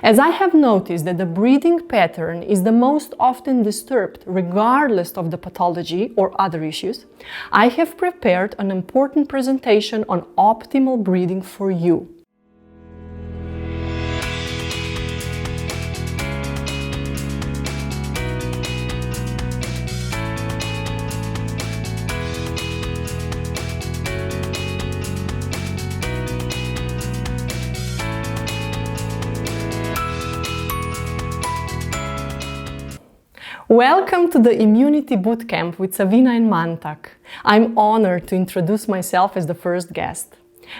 As I have noticed that the breathing pattern is the most often disturbed regardless of the pathology or other issues, I have prepared an important presentation on optimal breathing for you. Welcome to the Immunity Bootcamp with Savina and Mantak. I'm honored to introduce myself as the first guest.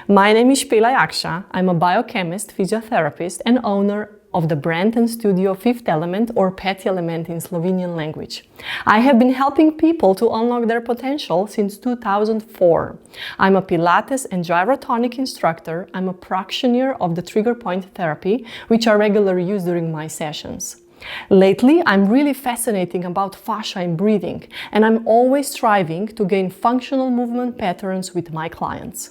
My name is SPELA JAKSA. I'm a biochemist, physiotherapist, and owner of the brand and studio Fifth Element, or Peti Element in Slovenian language. I have been helping people to unlock their potential since 2004. I'm a Pilates and gyrotonic instructor. I'm a practitioner of the trigger point therapy, which I regularly use during my sessions. Lately, I'm really fascinated about fascia and breathing, and I'm always striving to gain functional movement patterns with my clients.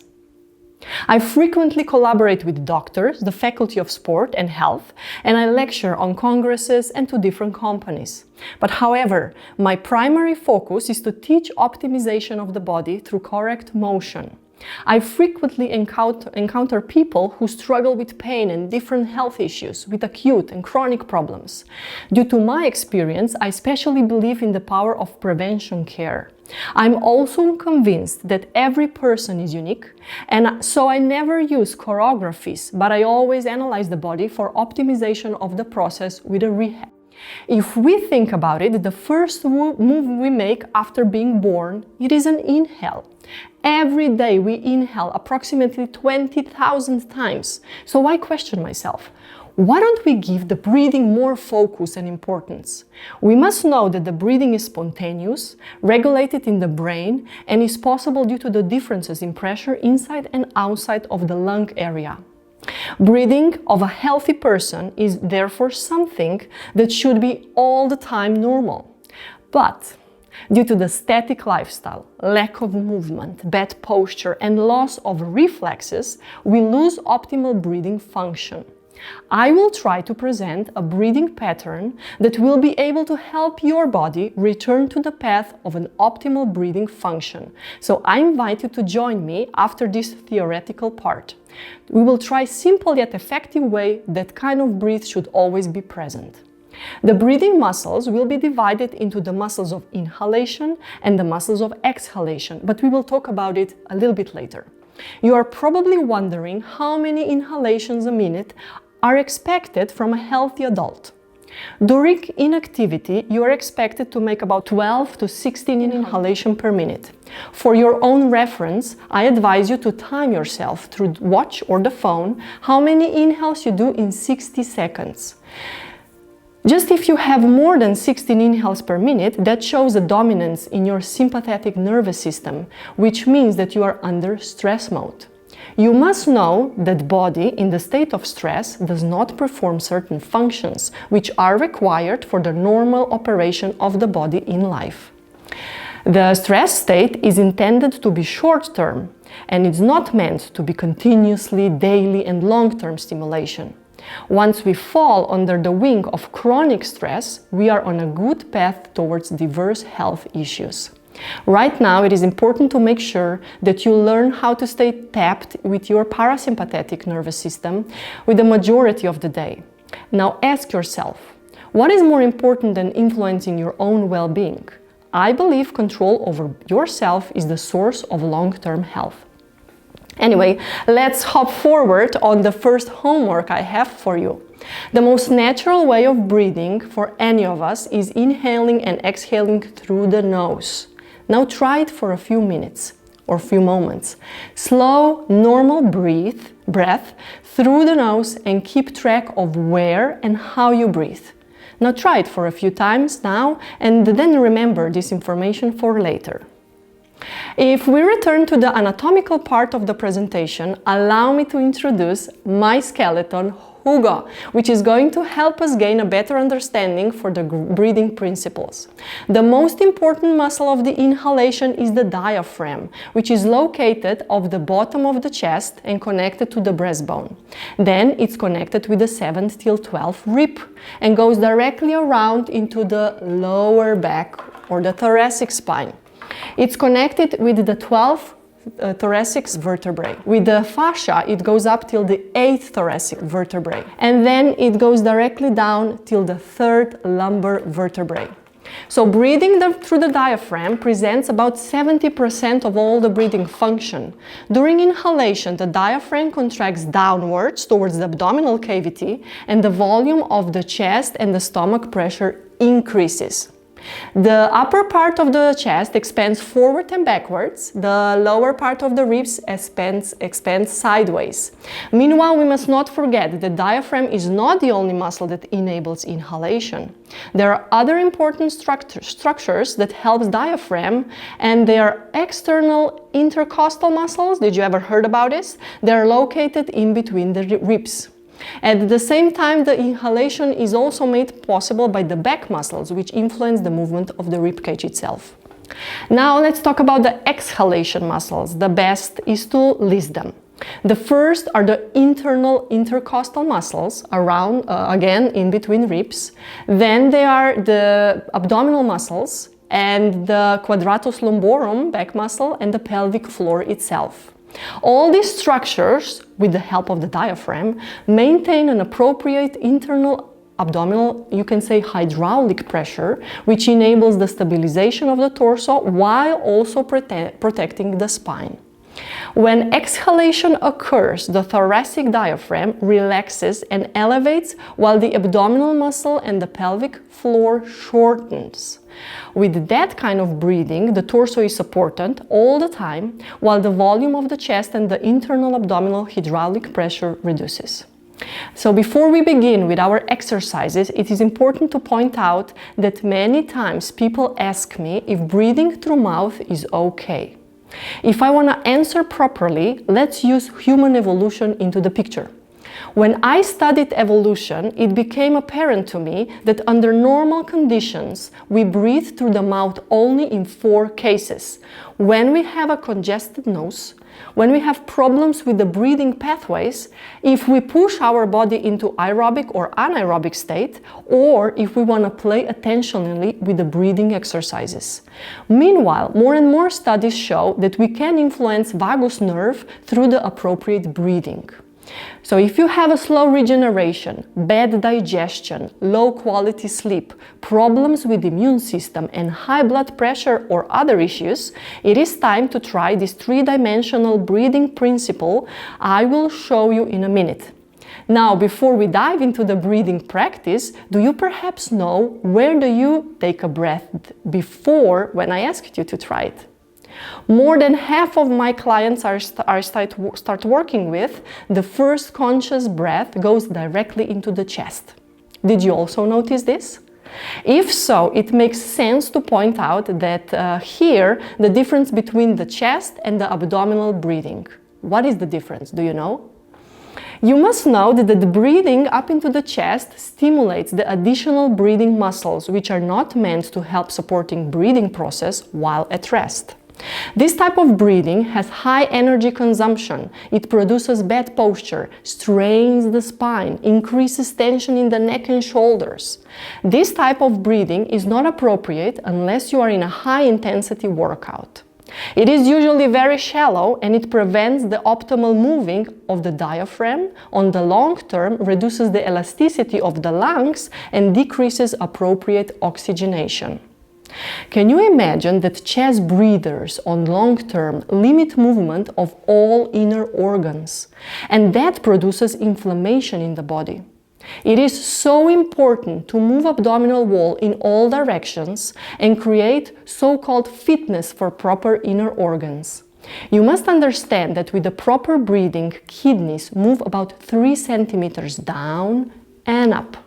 I frequently collaborate with doctors, the Faculty of Sport and Health, and I lecture on congresses and to different companies. But however, my primary focus is to teach optimization of the body through correct motion. I frequently encounter people who struggle with pain and different health issues, with acute and chronic problems. Due to my experience, I especially believe in the power of prevention care. I'm also convinced that every person is unique, and so I never use choreographies, but I always analyze the body for optimization of the process with a rehab. If we think about it, the first move we make after being born, it is an inhale. Every day we inhale approximately 20,000 times. So I question myself, why don't we give the breathing more focus and importance? We must know that the breathing is spontaneous, regulated in the brain, and is possible due to the differences in pressure inside and outside of the lung area. Breathing of a healthy person is therefore something that should be all the time normal. But due to the static lifestyle, lack of movement, bad posture, and loss of reflexes, we lose optimal breathing function. I will try to present a breathing pattern that will be able to help your body return to the path of an optimal breathing function. So I invite you to join me after this theoretical part. We will try simple yet effective way that kind of breath should always be present. The breathing muscles will be divided into the muscles of inhalation and the muscles of exhalation, but we will talk about it a little bit later. You are probably wondering how many inhalations a minute are expected from a healthy adult. During inactivity, you are expected to make about 12 to 16 inhalations per minute. For your own reference, I advise you to time yourself through watch or the phone how many inhales you do in 60 seconds. Just if you have more than 16 inhales per minute, that shows a dominance in your sympathetic nervous system, which means that you are under stress mode. You must know that body in the state of stress does not perform certain functions which are required for the normal operation of the body in life. The stress state is intended to be short-term and it's not meant to be continuously, daily and long-term stimulation. Once we fall under the wing of chronic stress, we are on a good path towards diverse health issues. Right now, it is important to make sure that you learn how to stay tapped with your parasympathetic nervous system with the majority of the day. Now ask yourself, what is more important than influencing your own well-being? I believe control over yourself is the source of long-term health. Anyway, let's hop forward on the first homework I have for you. The most natural way of breathing for any of us is inhaling and exhaling through the nose. Now try it for a few minutes or few moments. Slow, normal breath through the nose and keep track of where and how you breathe. Now try it for a few times now and then remember this information for later. If we return to the anatomical part of the presentation, allow me to introduce my skeleton Hugo, which is going to help us gain a better understanding for the breathing principles. The most important muscle of the inhalation is the diaphragm, which is located at the bottom of the chest and connected to the breastbone. Then it's connected with the 7th till 12th rib and goes directly around into the lower back or the thoracic spine. It's connected with the 12th thoracic vertebrae. With the fascia, it goes up till the 8th thoracic vertebrae, and then it goes directly down till the 3rd lumbar vertebrae. So breathing through the diaphragm presents about 70% of all the breathing function. During inhalation, the diaphragm contracts downwards towards the abdominal cavity, and the volume of the chest and the stomach pressure increases. The upper part of the chest expands forward and backwards. The lower part of the ribs expands sideways. Meanwhile, we must not forget that the diaphragm is not the only muscle that enables inhalation. There are other important structures that help diaphragm, and they are external intercostal muscles. Did you ever heard about this? They are located in between the ribs. At the same time, the inhalation is also made possible by the back muscles, which influence the movement of the ribcage itself. Now let's talk about the exhalation muscles. The best is to list them. The first are the internal intercostal muscles around, again, in between ribs. Then they are the abdominal muscles and the quadratus lumborum back muscle and the pelvic floor itself. All these structures, with the help of the diaphragm, maintain an appropriate internal abdominal, you can say hydraulic pressure, which enables the stabilization of the torso while also protecting the spine. When exhalation occurs, the thoracic diaphragm relaxes and elevates while the abdominal muscle and the pelvic floor shortens. With that kind of breathing, the torso is supported all the time, while the volume of the chest and the internal abdominal hydraulic pressure reduces. So before we begin with our exercises, it is important to point out that many times people ask me if breathing through mouth is okay. If I want to answer properly, let's use human evolution into the picture. When I studied evolution, it became apparent to me that under normal conditions, we breathe through the mouth only in 4 cases. When we have a congested nose, when we have problems with the breathing pathways, if we push our body into aerobic or anaerobic state, or if we want to play attentionally with the breathing exercises. Meanwhile, more and more studies show that we can influence vagus nerve through the appropriate breathing. So if you have a slow regeneration, bad digestion, low quality sleep, problems with the immune system and high blood pressure or other issues, it is time to try this 3-dimensional breathing principle I will show you in a minute. Now, before we dive into the breathing practice, do you perhaps know where do you take a breath before when I asked you to try it? More than half of my clients I start working with, the first conscious breath goes directly into the chest. Did you also notice this? If so, it makes sense to point out that here the difference between the chest and the abdominal breathing. What is the difference? Do you know? You must know that the breathing up into the chest stimulates the additional breathing muscles, which are not meant to help supporting breathing process while at rest. This type of breathing has high energy consumption. It produces bad posture, strains the spine, increases tension in the neck and shoulders. This type of breathing is not appropriate unless you are in a high-intensity workout. It is usually very shallow and it prevents the optimal moving of the diaphragm. On the long term, reduces the elasticity of the lungs and decreases appropriate oxygenation. Can you imagine that chest breathers on long term limit movement of all inner organs, and that produces inflammation in the body? It is so important to move abdominal wall in all directions and create so-called fitness for proper inner organs. You must understand that with the proper breathing, kidneys move about 3 centimeters down and up.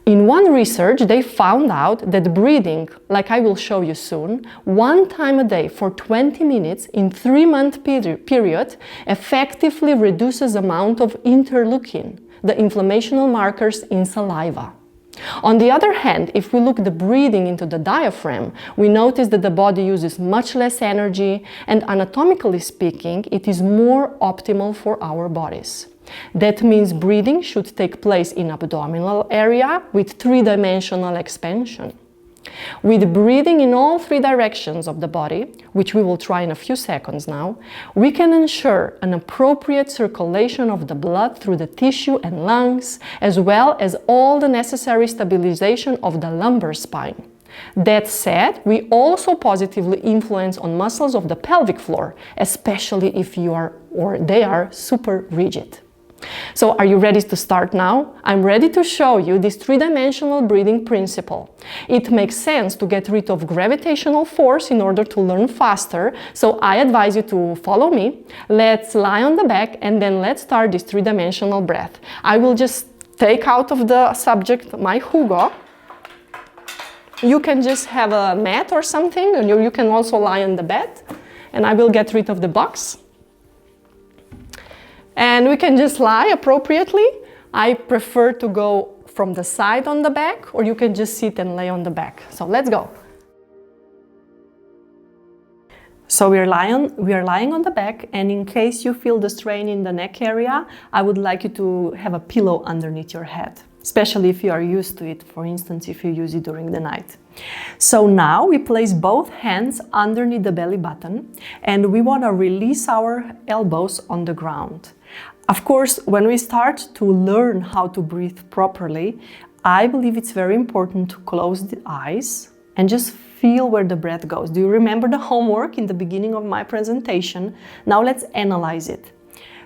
In one research, they found out that breathing, like I will show you soon, 1 time a day for 20 minutes in 3-month period effectively reduces the amount of interleukin, the inflammational markers in saliva. On the other hand, if we look the breathing into the diaphragm, we notice that the body uses much less energy, and anatomically speaking, it is more optimal for our bodies. That means breathing should take place in abdominal area with three-dimensional expansion. With breathing in all three directions of the body, which we will try in a few seconds now, we can ensure an appropriate circulation of the blood through the tissue and lungs, as well as all the necessary stabilization of the lumbar spine. That said, we also positively influence on muscles of the pelvic floor, especially if you are or they are super rigid. So are you ready to start now? I'm ready to show you this three-dimensional breathing principle. It makes sense to get rid of gravitational force in order to learn faster, so I advise you to follow me. Let's lie on the back and then let's start this three-dimensional breath. I will just take out of the subject my Hugo. You can just have a mat or something, and you can also lie on the bed, and I will get rid of the box. And we can just lie appropriately. I prefer to go from the side on the back, or you can just sit and lay on the back. So let's go. So we are lying on the back, and in case you feel the strain in the neck area, I would like you to have a pillow underneath your head, especially if you are used to it, for instance, if you use it during the night. So now we place both hands underneath the belly button, and we want to release our elbows on the ground. Of course, when we start to learn how to breathe properly, I believe it's very important to close the eyes and just feel where the breath goes. Do you remember the homework in the beginning of my presentation? Now let's analyze it.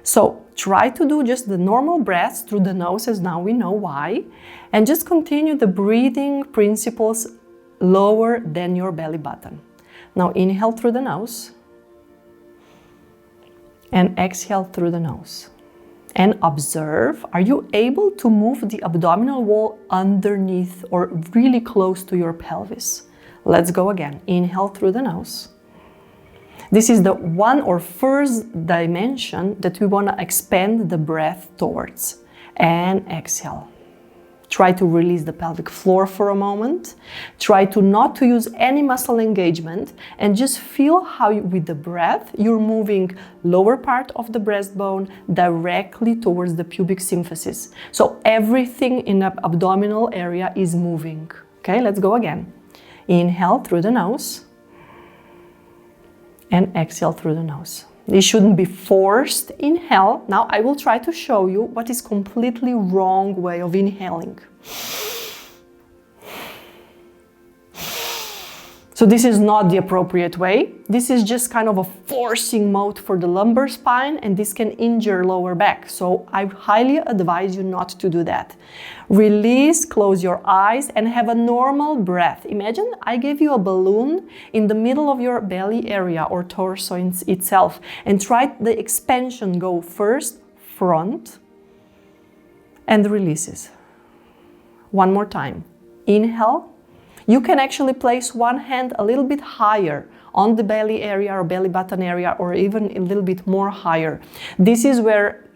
So try to do just the normal breaths through the nose, as now we know why, and just continue the breathing principles lower than your belly button. Now inhale through the nose and exhale through the nose. And observe, are you able to move the abdominal wall underneath or really close to your pelvis? Let's go again. Inhale through the nose. This is the one or first dimension that we want to expand the breath towards. And exhale. Try to release the pelvic floor for a moment. Try to not to use any muscle engagement, and just feel how with the breath you're moving lower part of the breastbone directly towards the pubic symphysis. So everything in the abdominal area is moving. Okay, let's go again. Inhale through the nose and exhale through the nose. This shouldn't be forced inhale. Now I will try to show you what is completely wrong way of inhaling. So this is not the appropriate way. This is just kind of a forcing mode for the lumbar spine, and this can injure lower back. So I highly advise you not to do that. Release, close your eyes, and have a normal breath. Imagine I gave you a balloon in the middle of your belly area or torso itself, and try the expansion. Go first, front, and releases. One more time. Inhale. You can actually place one hand a little bit higher on the belly area or belly button area, or even a little bit more higher. This is where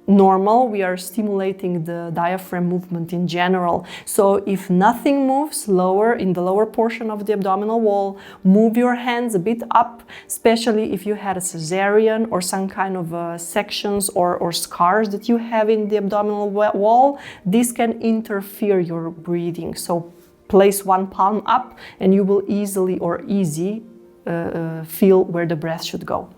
normal we are stimulating the diaphragm movement in general. So if nothing moves lower in the lower portion of the abdominal wall, move your hands a bit up, especially if you had a cesarean or some kind of sections or scars that you have in the abdominal wall. This can interfere your breathing. So place one palm up and you will easily feel where the breath should go.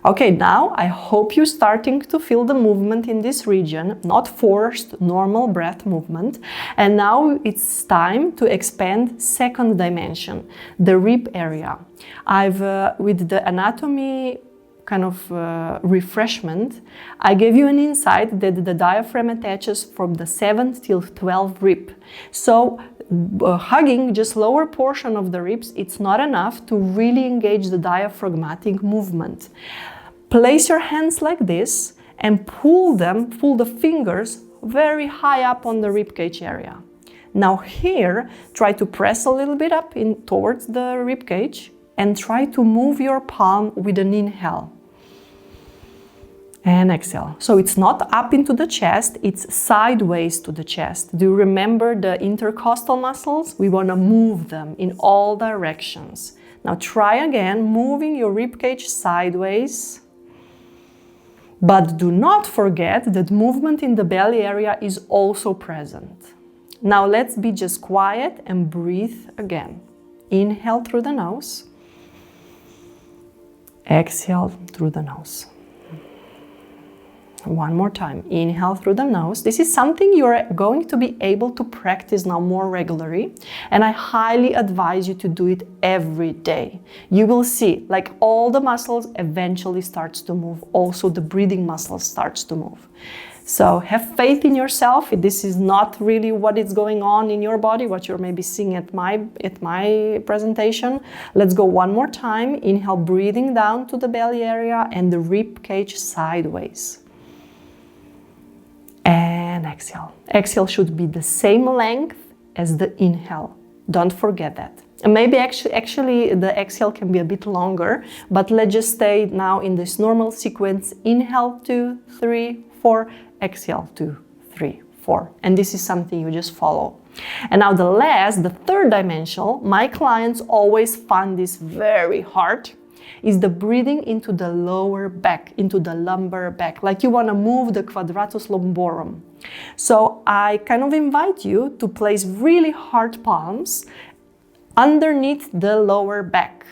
Okay, now I hope you're starting to feel the movement in this region, not forced, normal breath movement. And now it's time to expand second dimension, the rib area. With the anatomy kind of refreshment, I gave you an insight that the diaphragm attaches from the 7th till 12th rib. So hugging just lower portion of the ribs, it's not enough to really engage the diaphragmatic movement. Place your hands like this and pull the fingers very high up on the ribcage area. Now here, try to press a little bit up towards the ribcage and try to move your palm with an inhale. And exhale. So it's not up into the chest, it's sideways to the chest. Do you remember the intercostal muscles? We want to move them in all directions. Now try again, moving your ribcage sideways. But do not forget that movement in the belly area is also present. Now let's be just quiet and breathe again. Inhale through the nose. Exhale through the nose. One more time. Inhale through the nose. This is something you're going to be able to practice now more regularly, and I highly advise you to do it every day. You will see, like, all the muscles eventually starts to move. Also the breathing muscles starts to move. So have faith in yourself. This is not really what is going on in your body, what you're maybe seeing at my presentation. Let's go one more time. Inhale, breathing down to the belly area and the rib cage sideways. And exhale. Exhale should be the same length as the inhale. Don't forget that. And maybe actually the exhale can be a bit longer, but let's just stay now in this normal sequence. Inhale, 2, 3, 4. Exhale, 2, 3, 4. And this is something you just follow. And now the third dimension, my clients always find this very hard, is the breathing into the lower back, into the lumbar back, like you want to move the quadratus lumborum. So I kind of invite you to place really hard palms underneath the lower back.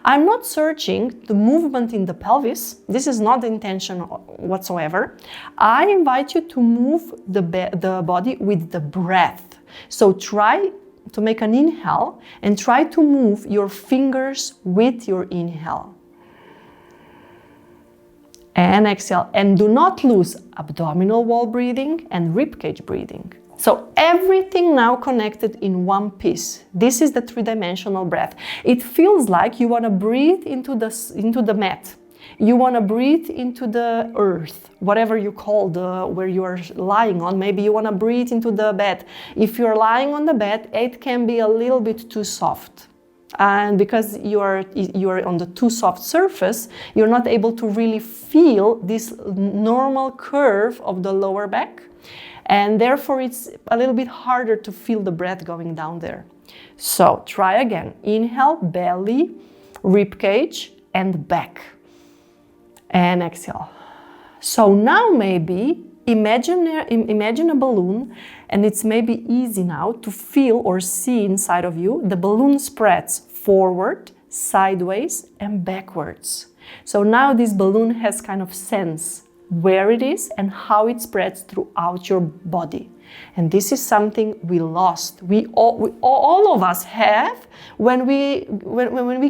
I'm not searching the movement in the pelvis. This is not the intention whatsoever. I invite you to move the body with the breath. So try to make an inhale and try to move your fingers with your inhale. And exhale. And do not lose abdominal wall breathing and ribcage breathing. So everything now connected in one piece. This is the three-dimensional breath. It feels like you want to breathe into the mat. You want to breathe into the earth, whatever you call where you are lying on. Maybe you want to breathe into the bed. If you're lying on the bed, it can be a little bit too soft. And because you are on the too soft surface, you're not able to really feel this normal curve of the lower back. And therefore, it's a little bit harder to feel the breath going down there. So try again. Inhale, belly, ribcage, and back. And exhale. So now maybe imagine a balloon, and it's maybe easy now to feel or see inside of you. The balloon spreads forward, sideways, and backwards. So now this balloon has kind of sense where it is and how it spreads throughout your body. And this is something we lost. We all of us have when we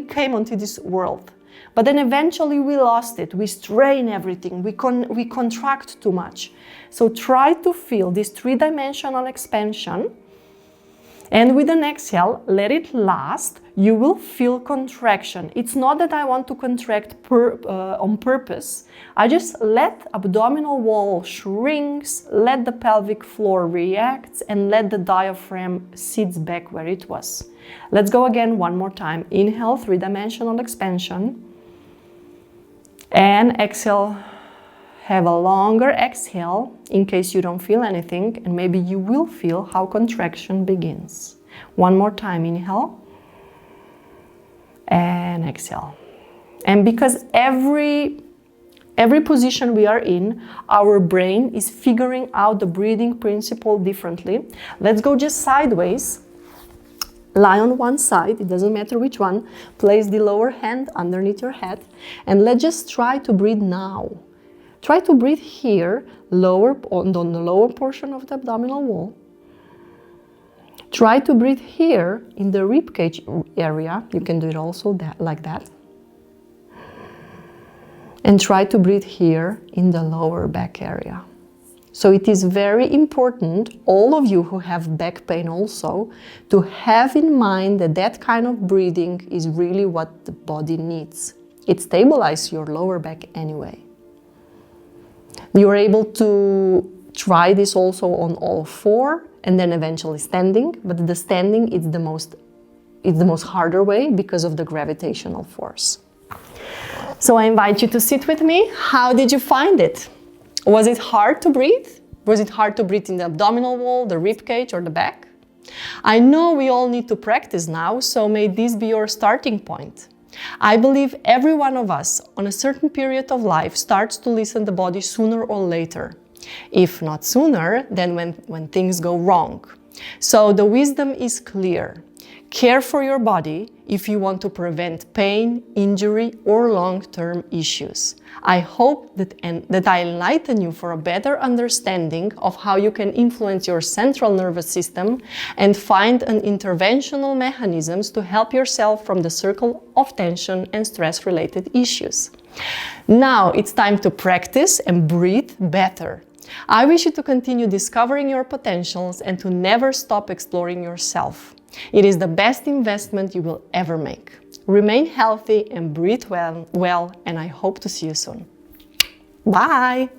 came onto this world. But then eventually we lost it. We strain everything. We contract too much. So try to feel this three-dimensional expansion. And with an exhale, let it last. You will feel contraction. It's not that I want to contract on purpose. I just let abdominal wall shrinks, let the pelvic floor reacts, and let the diaphragm sits back where it was. Let's go again one more time. Inhale, three-dimensional expansion. And exhale. Have a longer exhale in case you don't feel anything, and maybe you will feel how contraction begins. One more time, inhale and exhale. And because every position we are in, our brain is figuring out the breathing principle differently. Let's go just sideways. Lie on one side, it doesn't matter which one. Place the lower hand underneath your head, and let's just try to breathe now. Try to breathe here, on the lower portion of the abdominal wall. Try to breathe here in the ribcage area. You can do it also like that. And try to breathe here in the lower back area. So it is very important, all of you who have back pain also, to have in mind that that kind of breathing is really what the body needs. It stabilizes your lower back anyway. You're able to try this also on all four and then eventually standing, but the standing is the most harder way because of the gravitational force. So I invite you to sit with me. How did you find it? Was it hard to breathe? Was it hard to breathe in the abdominal wall, the ribcage, or the back? I know we all need to practice now, so may this be your starting point. I believe every one of us on a certain period of life starts to listen to the body sooner or later. If not sooner, then when things go wrong. So the wisdom is clear. Care for your body if you want to prevent pain, injury, or long-term issues. I hope that I enlighten you for a better understanding of how you can influence your central nervous system and find an interventional mechanisms to help yourself from the circle of tension and stress-related issues. Now it's time to practice and breathe better. I wish you to continue discovering your potentials and to never stop exploring yourself. It is the best investment you will ever make. Remain healthy and breathe well, and I hope to see you soon. Bye!